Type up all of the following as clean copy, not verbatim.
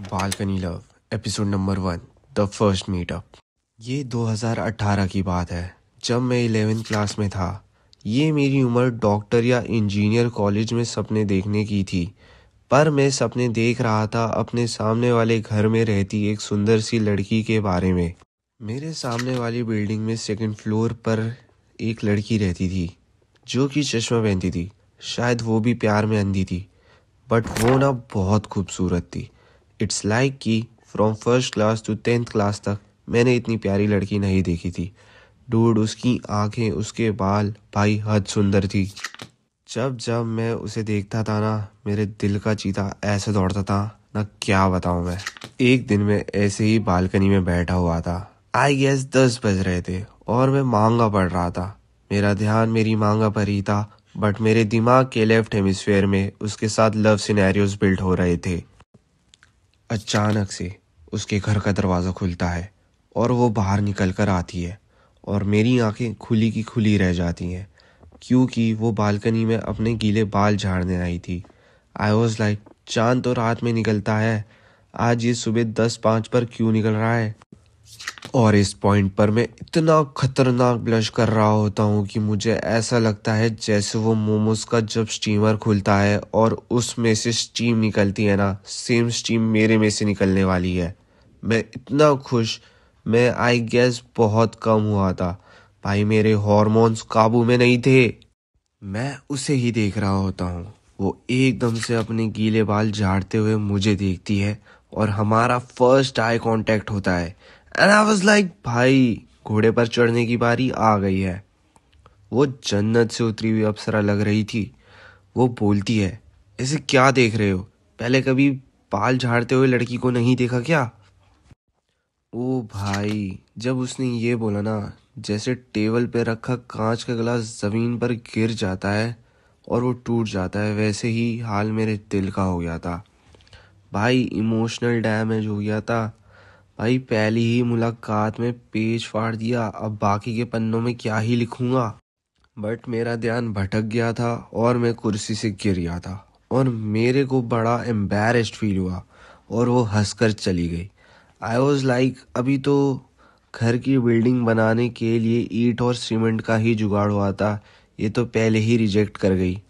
Balcony love episode number 1 the first meetup. ये 2018 की बात है, जब मैं 11th क्लास में था। ये मेरी उम्र डॉक्टर या इंजीनियर कॉलेज में सपने देखने की थी, पर मैं सपने देख रहा था अपने सामने वाले घर में रहती एक सुंदर सी लड़की के बारे में। मेरे सामने वाली बिल्डिंग में सेकंड फ्लोर पर एक लड़की रहती थी जो कि चश्मा पहनती थी। शायद वो भी प्यार में अंधी थी, बट वो ना बहुत खूबसूरत थी। इट्स लाइक कि from first class to 10th class तक मैंने इतनी प्यारी लड़की नहीं देखी थी। डूड, उसकी आंखें, उसके बाल, भाई हद सुंदर थी। जब जब मैं उसे देखता था ना, मेरे दिल का चीता ऐसे दौड़ता था ना, क्या बताऊं मैं। एक दिन मैं ऐसे ही बालकनी में बैठा हुआ था। आई गेस 10 बज रहे थे और मैं मांगा पढ़ रहा था। मेरा ध्यान मेरी मांगा पर ही था, बट मेरे दिमाग के लेफ्ट हेमिस्फेयर में उसके साथ लव सिनेरियोज बिल्ड हो रहे थे। अचानक से उसके घर का दरवाज़ा खुलता है और वो बाहर निकल कर आती है और मेरी आंखें खुली की खुली रह जाती हैं, क्योंकि वो बालकनी में अपने गीले बाल झाड़ने आई थी। आई वॉज लाइक, चांद तो रात में निकलता है, आज ये सुबह 10:05 पर क्यों निकल रहा है। और इस पॉइंट पर मैं इतना खतरनाक ब्लश कर रहा होता हूँ कि मुझे ऐसा लगता है जैसे वो मोमोज का जब स्टीमर खुलता है और उसमें से स्टीम निकलती है ना, सेम स्टीम मेरे में से निकलने वाली है। मैं इतना खुश, मैं आई गेस बहुत कम हुआ था। भाई मेरे हॉर्मोन्स काबू में नहीं थे। मैं उसे ही देख रहा होता हूँ, वो एकदम से अपने गीले बाल झाड़ते हुए मुझे देखती है और हमारा फर्स्ट आई कांटेक्ट होता है। एंड आई वाज लाइक, भाई घोड़े पर चढ़ने की बारी आ गई है। वो जन्नत से उतरी हुई अप्सरा लग रही थी। वो बोलती है, ऐसे क्या देख रहे हो, पहले कभी बाल झाड़ते हुए लड़की को नहीं देखा क्या। ओ भाई, जब उसने ये बोला ना, जैसे टेबल पे रखा कांच का गिलास जमीन पर गिर जाता है और वो टूट जाता है, वैसे ही हाल मेरे दिल का हो गया था। भाई इमोशनल डैमेज हो गया था। भाई पहली ही मुलाकात में पेज फाड़ दिया, अब बाकी के पन्नों में क्या ही लिखूंगा। बट मेरा ध्यान भटक गया था और मैं कुर्सी से गिर गया था और मेरे को बड़ा एम्बैरेस्ड फील हुआ और वो हंसकर चली गई। आई वॉज लाइक, अभी तो घर की बिल्डिंग बनाने के लिए ईंट और सीमेंट का ही जुगाड़ हुआ था, ये तो पहले ही रिजेक्ट कर गई।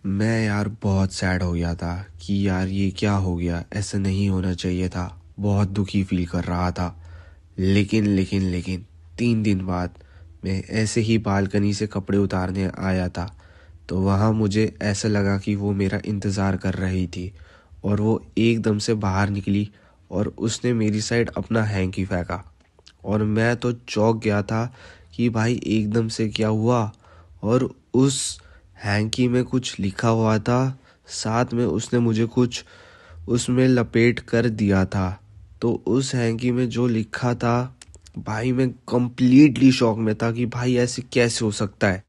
मैं यार बहुत सैड हो गया था कि यार ये क्या हो गया, ऐसा नहीं होना चाहिए था। बहुत दुखी फील कर रहा था। लेकिन 3 दिन बाद मैं ऐसे ही बालकनी से कपड़े उतारने आया था, तो वहाँ मुझे ऐसा लगा कि वो मेरा इंतज़ार कर रही थी और वो एकदम से बाहर निकली और उसने मेरी साइड अपना हैंकी फेंका और मैं तो चौंक गया था कि भाई एकदम से क्या हुआ। और उस हैंकी में कुछ लिखा हुआ था, साथ में उसने मुझे कुछ उसमें लपेट कर दिया था। तो उस हैंकी में जो लिखा था, भाई मैं कंप्लीटली शॉक में था कि भाई ऐसे कैसे हो सकता है।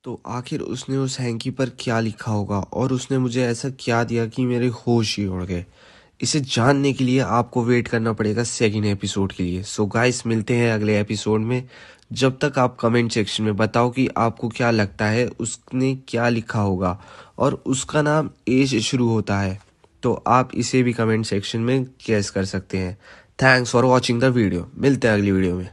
तो आखिर उसने उस हैंकी पर क्या लिखा होगा और उसने मुझे ऐसा क्या दिया कि मेरे होश ही उड़ गए। इसे जानने के लिए आपको वेट करना पड़ेगा सेकंड एपिसोड के लिए। सो गाइस, मिलते हैं अगले एपिसोड में। जब तक आप कमेंट सेक्शन में बताओ कि आपको क्या लगता है उसने क्या लिखा होगा, और उसका नाम ए से शुरू होता है, तो आप इसे भी कमेंट सेक्शन में गेस कर सकते हैं। Thanks for watching the video. मिलते हैं अगली वीडियो में।